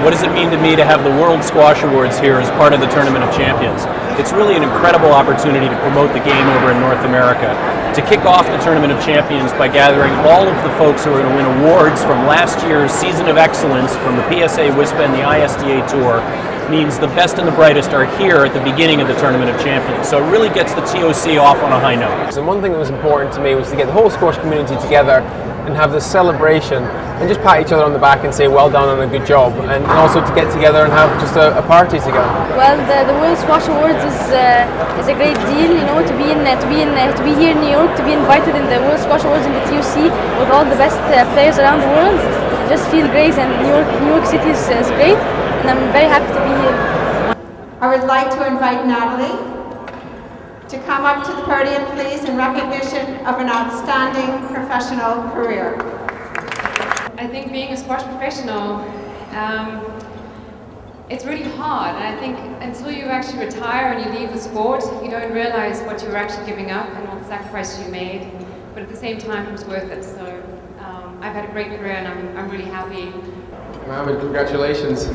what does it mean to me to have the World Squash Awards here as part of the Tournament of Champions? It's really an incredible opportunity to promote the game over in North America. To kick off the Tournament of Champions by gathering all of the folks who are going to win awards from last year's Season of Excellence from the PSA, WISPA, and the ISDA Tour means the best and the brightest are here at the beginning of the Tournament of Champions. So it really gets the TOC off on a high note. And one thing that was important to me was to get the whole squash community together and have this celebration and just pat each other on the back and say well done and a good job, and also to get together and have just a party together. Well, the World Squash Awards is a great deal, you know, to be here in New York, to be invited in the World Squash Awards in the TOC with all the best players around the world. I just feel great, and New York City is great, and I'm very happy to be here. I would like to invite Natalie to come up to the podium, please, in recognition of an outstanding professional career. I think being a squash professional, it's really hard, and I think until you actually retire and you leave the sport, you don't realize what you're actually giving up and all the sacrifices you made, but at the same time it was worth it. So I've had a great career, and I'm really happy. Mohammed, congratulations.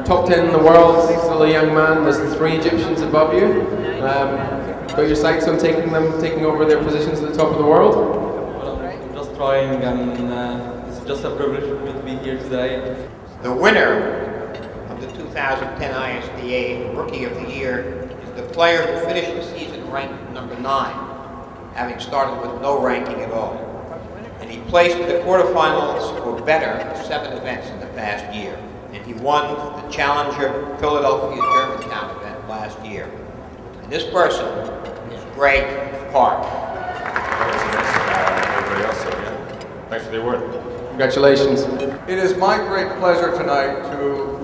Top 10 in the world, still a young man. There's 3 Egyptians above you. Got your sights on taking over their positions at the top of the world? Well, I'm just trying, and it's just a privilege for me to be here today. The winner of the 2010 ISDA Rookie of the Year is the player who finished the season ranked number 9, having started with no ranking at all. And he placed in the quarterfinals or better at 7 events in the past year. And he won the Challenger Philadelphia Germantown event last year. And this person is Greg Park. Everybody else, thanks for the award. Congratulations. It is my great pleasure tonight to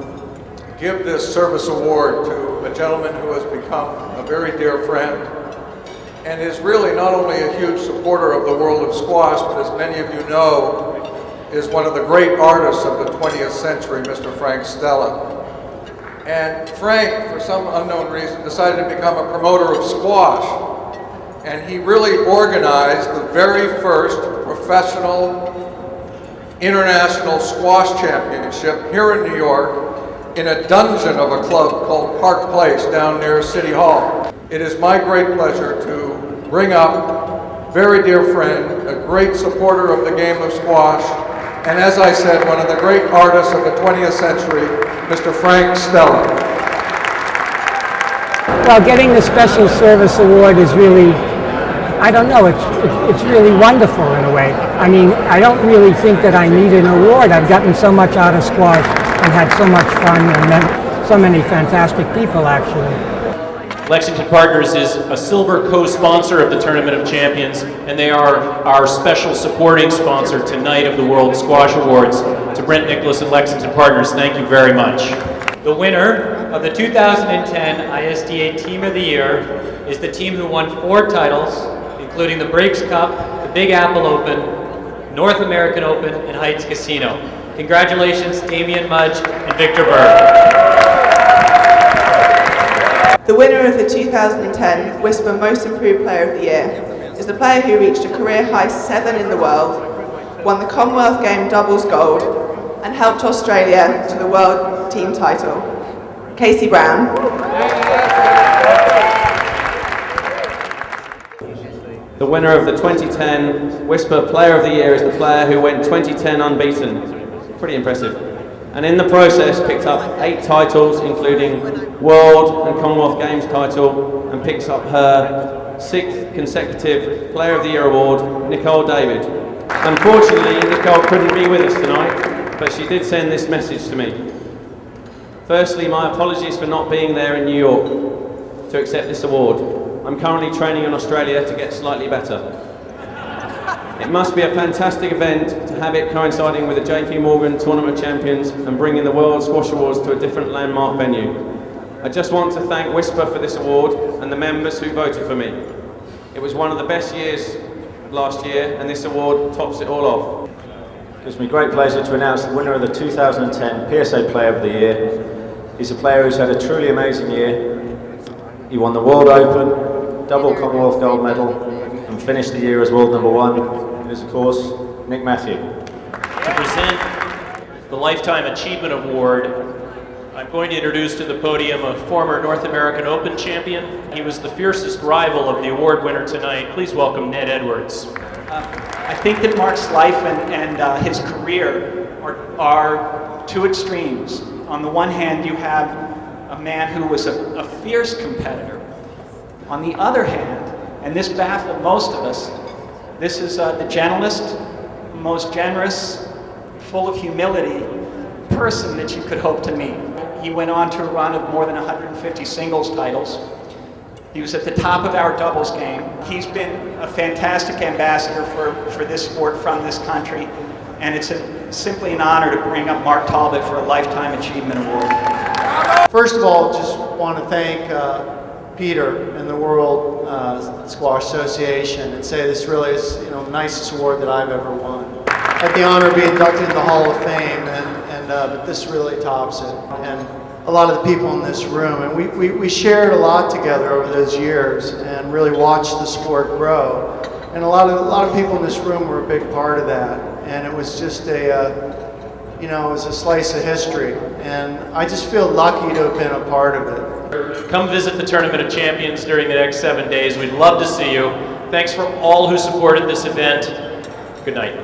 give this service award to a gentleman who has become a very dear friend and is really not only a huge supporter of the world of squash, but as many of you know, is one of the great artists of the 20th century, Mr. Frank Stella. And Frank, for some unknown reason, decided to become a promoter of squash. And he really organized the very first professional international squash championship here in New York in a dungeon of a club called Park Place down near City Hall. It is my great pleasure to bring up very dear friend, a great supporter of the game of squash, and as I said, one of the great artists of the 20th century, Mr. Frank Stella. Well, getting the Special Service Award is really, I don't know, it's really wonderful in a way. I mean, I don't really think that I need an award. I've gotten so much out of squash and had so much fun and met so many fantastic people, actually. Lexington Partners is a silver co-sponsor of the Tournament of Champions, and they are our special supporting sponsor tonight of the World Squash Awards. To Brent Nicholas and Lexington Partners, thank you very much. The winner of the 2010 ISDA Team of the Year is the team who won 4 titles, including the Breaks Cup, the Big Apple Open, North American Open, and Heights Casino. Congratulations, Damian Mudge and Victor Burr. The winner of the 2010 WISPA Most Improved Player of the Year is the player who reached a career-high 7 in the world, won the Commonwealth Game doubles gold, and helped Australia to the world team title, Casey Brown. The winner of the 2010 WISPA Player of the Year is the player who went 2010 unbeaten. Pretty impressive. And in the process picked up 8 titles, including World and Commonwealth Games title, and picks up her 6th consecutive Player of the Year award, Nicole David. Unfortunately, Nicole couldn't be with us tonight, but she did send this message to me. Firstly, my apologies for not being there in New York to accept this award. I'm currently training in Australia to get slightly better. It must be a fantastic event to have it coinciding with the JP Morgan Tournament of Champions and bringing the World Squash Awards to a different landmark venue. I just want to thank WISPA for this award and the members who voted for me. It was one of the best years last year, and this award tops it all off. It gives me great pleasure to announce the winner of the 2010 PSA Player of the Year. He's a player who's had a truly amazing year. He won the World Open, double Commonwealth gold medal, and finished the year as world #1. It is, of course, Nick Matthew. To present the Lifetime Achievement Award, I'm going to introduce to the podium a former North American Open champion. He was the fiercest rival of the award winner tonight. Please welcome Ned Edwards. I think that Mark's life and his career are two extremes. On the one hand, you have a man who was a fierce competitor. On the other hand, and this baffled most of us, this is the gentlest, most generous, full of humility person that you could hope to meet. He went on to a run of more than 150 singles titles. He was at the top of our doubles game. He's been a fantastic ambassador for this sport from this country, and it's simply an honor to bring up Mark Talbot for a Lifetime Achievement Award. First of all, just want to thank Peter and the World Squash Association and say this really is the nicest award that I've ever won. I had the honor of being inducted in the Hall of Fame, but this really tops it. And a lot of the people in this room, and we shared a lot together over those years and really watched the sport grow. And a lot of people in this room were a big part of that. And it was just it was a slice of history. And I just feel lucky to have been a part of it. Come visit the Tournament of Champions during the next 7 days. We'd love to see you. Thanks for all who supported this event. Good night.